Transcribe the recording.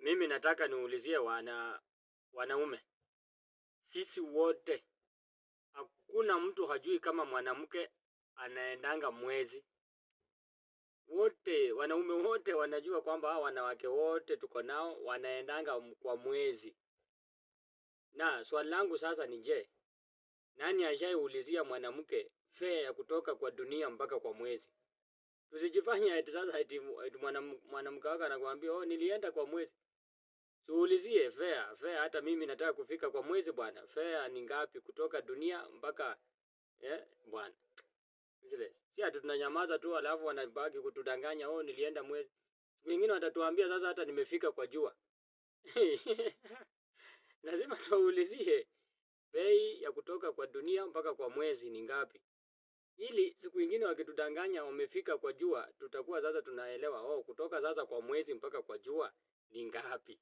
Mimi nataka niulizie wanaume. Sisi wote, hakuna mtu hajui kama mwanamke anaendanga mwezi. Wote, wanaume wote wanajua kwamba hawa wanawake wote tuko nao wanaendanga kwa mwezi. Na swali langu sasa ni je, nani ashaiulizia mwanamke fare ya kutoka kwa dunia mpaka kwa mwezi? Tusijifanye eti sasa eti mwanamke wako anakuambia oh, nilienda kwa mwezi. Tuulizie fare hata mimi nataka kufika kwa mwezi bwana. Fare ni ngapi kutoka dunia mpaka bwana. Si ati tunanyamaza tu alafu wanabaki kutudanganya oh nilienda mwezi. Wengine watatuambia sasa hata nimefika kwa jua. Lazima tuulizie bei ya kutoka kwa dunia mpaka kwa mwezi ni ngapi. Ili siku nyingine wakitudanganya wamefika kwa jua, tutakuwa sasa tunaelewa oh kutoka sasa kwa mwezi mpaka kwa jua ni ngapi.